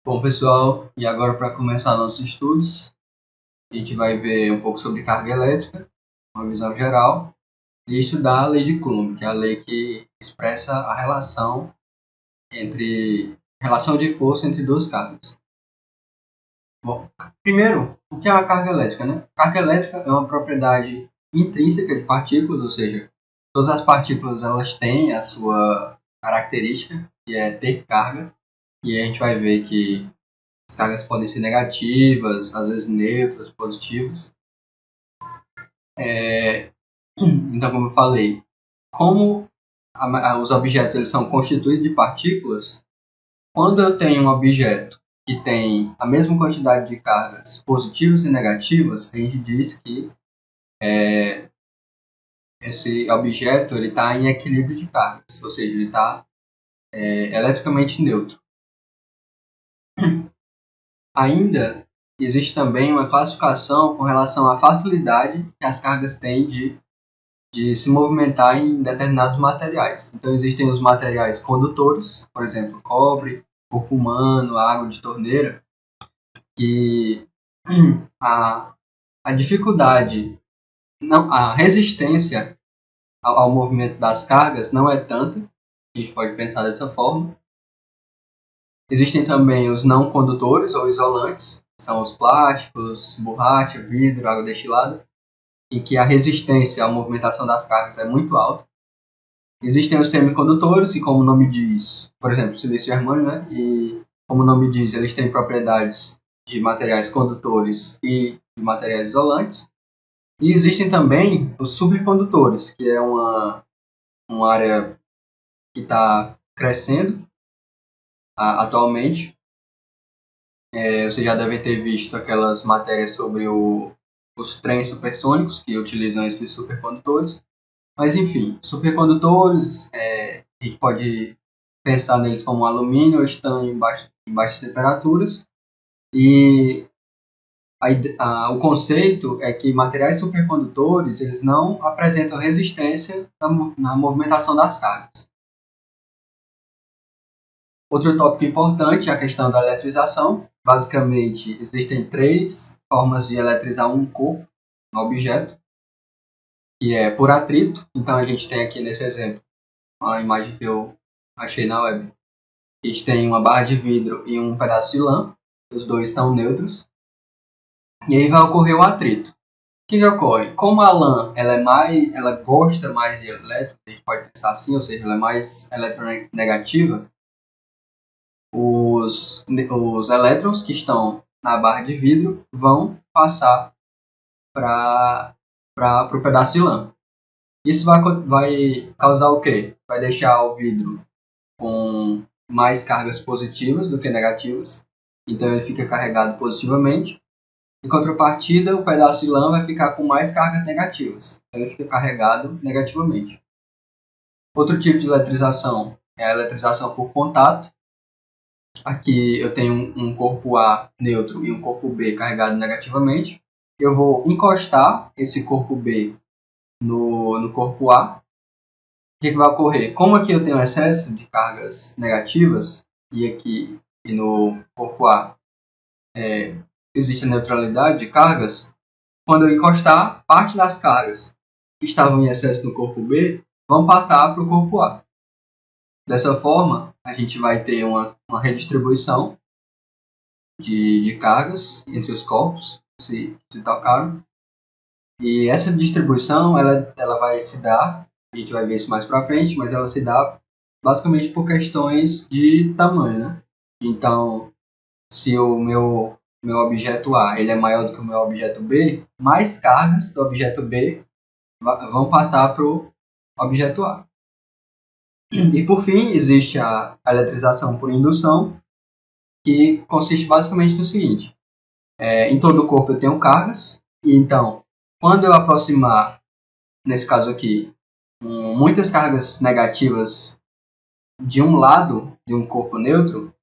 Bom, pessoal, e agora para começar nossos estudos, a gente vai ver um pouco sobre carga elétrica, uma visão geral, e estudar a lei de Coulomb, que é a lei que expressa a relação de força entre duas cargas. Bom, primeiro, o que é uma carga elétrica, né? Carga elétrica é uma propriedade intrínseca de partículas, ou seja, todas as partículas elas têm a sua característica, que é ter carga, e a gente vai ver que as cargas podem ser negativas, às vezes neutras, positivas. Então, como eu falei, como os objetos eles são constituídos de partículas, quando eu tenho um objeto que tem a mesma quantidade de cargas positivas e negativas, a gente diz que esse objeto está em equilíbrio de cargas, ou seja, ele está eletricamente neutro. Ainda existe também uma classificação com relação à facilidade que as cargas têm de se movimentar em determinados materiais. Então, existem os materiais condutores, por exemplo, cobre, corpo humano, água de torneira, que a dificuldade, não, a resistência ao movimento das cargas não é tanto, a gente pode pensar dessa forma. Existem também os não condutores ou isolantes, são os plásticos, borracha, vidro, água destilada, em que a resistência à movimentação das cargas é muito alta. Existem os semicondutores, que como o nome diz, por exemplo, silício e germânio, né? E como o nome diz, eles têm propriedades de materiais condutores e de materiais isolantes. E existem também os supercondutores, que é uma área que está crescendo atualmente. Vocês já devem ter visto aquelas matérias sobre os trens supersônicos que utilizam esses supercondutores. Mas enfim, supercondutores, a gente pode pensar neles como alumínio ou estão em baixas temperaturas. E o conceito é que materiais supercondutores eles não apresentam resistência na movimentação das cargas. Outro tópico importante é a questão da eletrização. Basicamente, existem 3 formas de eletrizar um corpo, um objeto, que é por atrito. Então, a gente tem aqui nesse exemplo a imagem que eu achei na web. A gente tem uma barra de vidro e um pedaço de lã, os dois estão neutros, e aí vai ocorrer o atrito. O que ocorre? Como a lã ela gosta mais de elétrons, a gente pode pensar assim, ou seja, ela é mais eletronegativa, os elétrons que estão na barra de vidro vão passar para o pedaço de lã. Isso vai causar o quê? Vai deixar o vidro com mais cargas positivas do que negativas. Então ele fica carregado positivamente. Em contrapartida, o pedaço de lã vai ficar com mais cargas negativas. Então ele fica carregado negativamente. Outro tipo de eletrização é a eletrização por contato. Aqui eu tenho um corpo A neutro e um corpo B carregado negativamente. Eu vou encostar esse corpo B no corpo A. O que vai ocorrer? Como aqui eu tenho excesso de cargas negativas e aqui e no corpo A existe a neutralidade de cargas, quando eu encostar, parte das cargas que estavam em excesso no corpo B vão passar para o corpo A. Dessa forma, a gente vai ter uma redistribuição de cargas entre os corpos que se tocaram. E essa distribuição ela vai se dar, a gente vai ver isso mais para frente, mas ela se dá basicamente por questões de tamanho, né? Então, se o meu objeto A ele é maior do que o meu objeto B, mais cargas do objeto B vão passar para o objeto A. E por fim, existe a eletrização por indução, que consiste basicamente no seguinte: em todo o corpo eu tenho cargas, e então, quando eu aproximar, nesse caso aqui, muitas cargas negativas de um lado de um corpo neutro,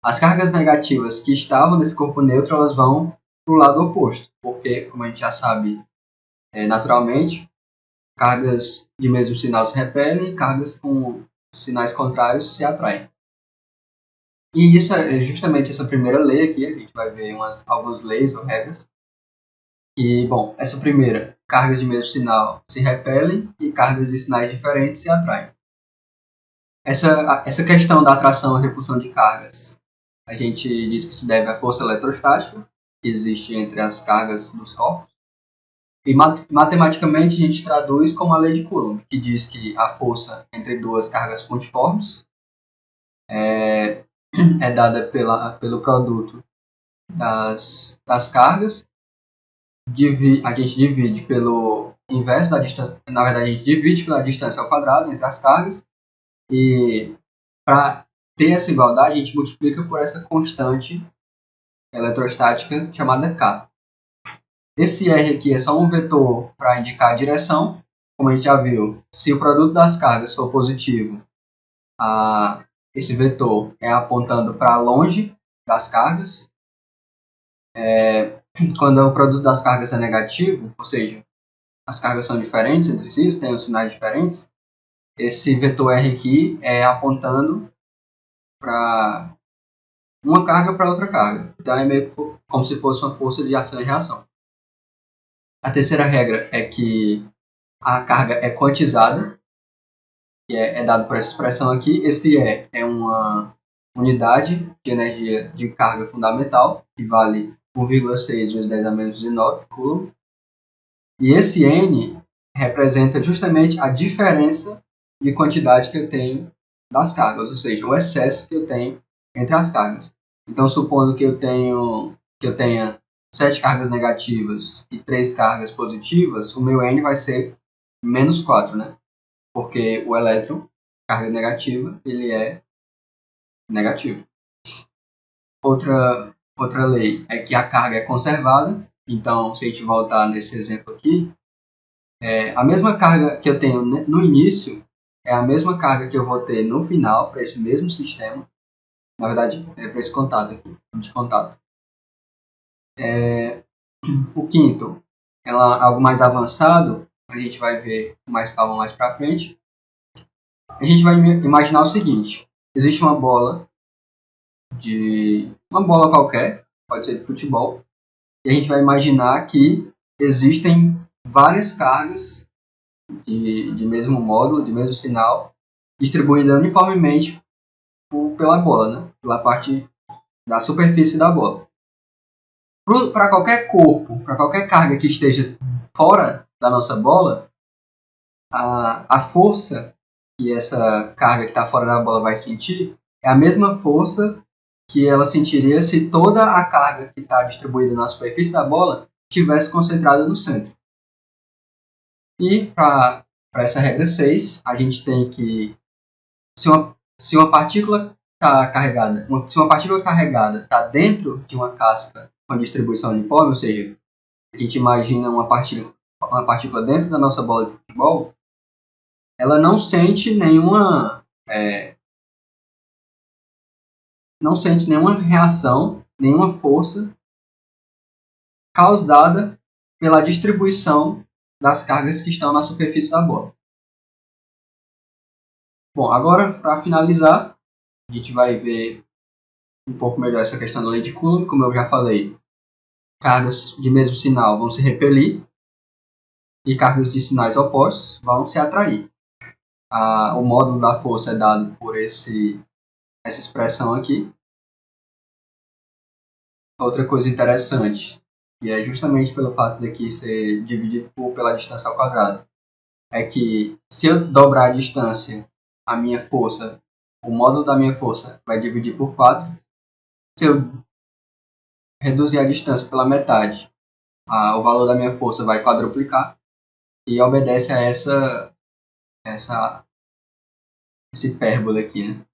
as cargas negativas que estavam nesse corpo neutro elas vão para o lado oposto, porque, como a gente já sabe naturalmente, cargas de mesmo sinal se repelem e cargas com sinais contrários se atraem. E isso é justamente essa primeira lei aqui, a gente vai ver algumas leis ou regras. E, bom, essa primeira, cargas de mesmo sinal se repelem e cargas de sinais diferentes se atraem. Essa questão da atração e repulsão de cargas, a gente diz que se deve à força eletrostática que existe entre as cargas dos corpos. E matematicamente a gente traduz como a lei de Coulomb, que diz que a força entre duas cargas pontiformes é dada pelo produto das cargas. A gente divide pelo inverso da distância. Na verdade, a gente divide pela distância ao quadrado entre as cargas. E para ter essa igualdade, a gente multiplica por essa constante eletrostática chamada K. Esse R aqui é só um vetor para indicar a direção. Como a gente já viu, se o produto das cargas for positivo, esse vetor é apontando para longe das cargas. Quando o produto das cargas é negativo, ou seja, as cargas são diferentes entre si, têm os sinais diferentes, esse vetor R aqui é apontando para uma carga para outra carga. Então é meio como se fosse uma força de ação e reação. A terceira regra é que a carga é quantizada, que é dado por essa expressão aqui. Esse é uma unidade de energia de carga fundamental, que vale 1,6 vezes 10 a menos 19 Coulomb. E esse N representa justamente a diferença de quantidade que eu tenho das cargas, ou seja, o excesso que eu tenho entre as cargas. Então, supondo que eu tenha 7 cargas negativas e 3 cargas positivas, o meu N vai ser menos 4, né? Porque o elétron, carga negativa, ele é negativo. Outra lei é que a carga é conservada. Então, se a gente voltar nesse exemplo aqui, a mesma carga que eu tenho no início é a mesma carga que eu vou ter no final para esse mesmo sistema. Na verdade, é para esse contato aqui, de contato. O quinto, algo mais avançado, a gente vai ver com mais calma mais para frente. A gente vai imaginar o seguinte: existe uma bola qualquer, pode ser de futebol, e a gente vai imaginar que existem várias cargas de mesmo módulo, de mesmo sinal, distribuída uniformemente pela bola, né? Pela parte da superfície da bola. Para qualquer corpo, para qualquer carga que esteja fora da nossa bola, a força que essa carga que está fora da bola vai sentir é a mesma força que ela sentiria se toda a carga que está distribuída na superfície da bola estivesse concentrada no centro. E para essa regra 6, a gente tem que, se uma partícula carregada está dentro de uma casca com distribuição uniforme, ou seja, a gente imagina uma partícula dentro da nossa bola de futebol, ela não sente nenhuma reação, nenhuma força causada pela distribuição das cargas que estão na superfície da bola. Bom, agora para finalizar, a gente vai ver um pouco melhor essa questão da lei de Coulomb. Como eu já falei, cargas de mesmo sinal vão se repelir e cargas de sinais opostos vão se atrair. O módulo da força é dado por essa expressão aqui. Outra coisa interessante, e é justamente pelo fato de aqui ser dividido pela distância ao quadrado, é que se eu dobrar a distância, o módulo da minha força vai dividir por 4. Se eu reduzir a distância pela metade, o valor da minha força vai quadruplicar e obedece a esse hipérbole aqui, né?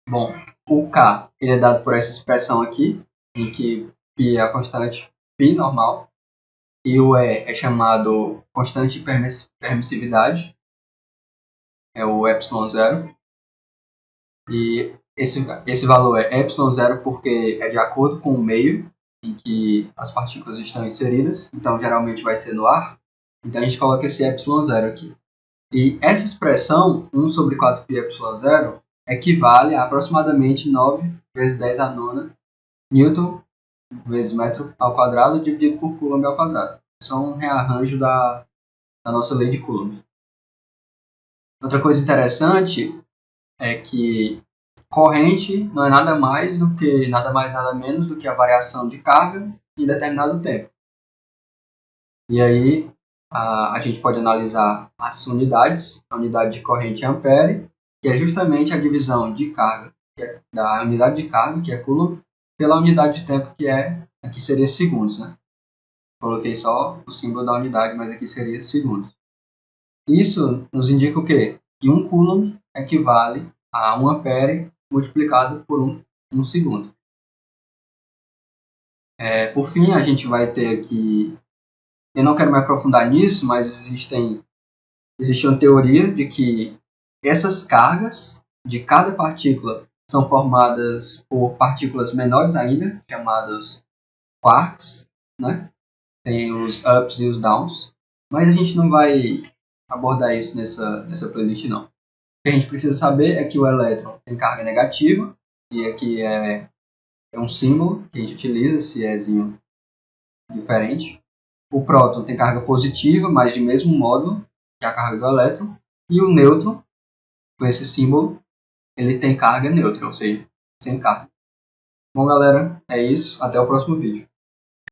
Bom, o K ele é dado por essa expressão aqui, em que π é a constante π normal, e o E é chamado constante de permissividade, é o ε0, e esse valor é ε0 porque é de acordo com o meio em que as partículas estão inseridas, então geralmente vai ser no ar, então a gente coloca esse ε0 aqui. E essa expressão, 1 sobre 4πε0, equivale a aproximadamente 9 vezes 10 a nona Newton vezes metro ao quadrado dividido por Coulomb ao quadrado. Isso é um rearranjo da nossa lei de Coulomb. Outra coisa interessante é que corrente não é nada mais, nada menos do que a variação de carga em determinado tempo. E aí a gente pode analisar as unidades, a unidade de corrente é ampere, que é justamente a divisão de carga da unidade de carga, que é Coulomb, pela unidade de tempo, que aqui seria segundos, né? Coloquei só o símbolo da unidade, mas aqui seria segundos. Isso nos indica o quê? Que 1 Coulomb equivale a 1 ampere multiplicado por 1 segundo. Por fim, a gente vai ter aqui... Eu não quero me aprofundar nisso, mas existe uma teoria de que essas cargas de cada partícula são formadas por partículas menores ainda, chamadas quarks, né? Tem os ups e os downs, mas a gente não vai abordar isso nessa playlist, não. O que a gente precisa saber é que o elétron tem carga negativa, e aqui é um símbolo que a gente utiliza, esse Ezinho diferente. O próton tem carga positiva, mas de mesmo módulo que a carga do elétron, e o nêutron, com esse símbolo, ele tem carga neutra, ou seja, sem carga. Bom, galera, é isso. Até o próximo vídeo.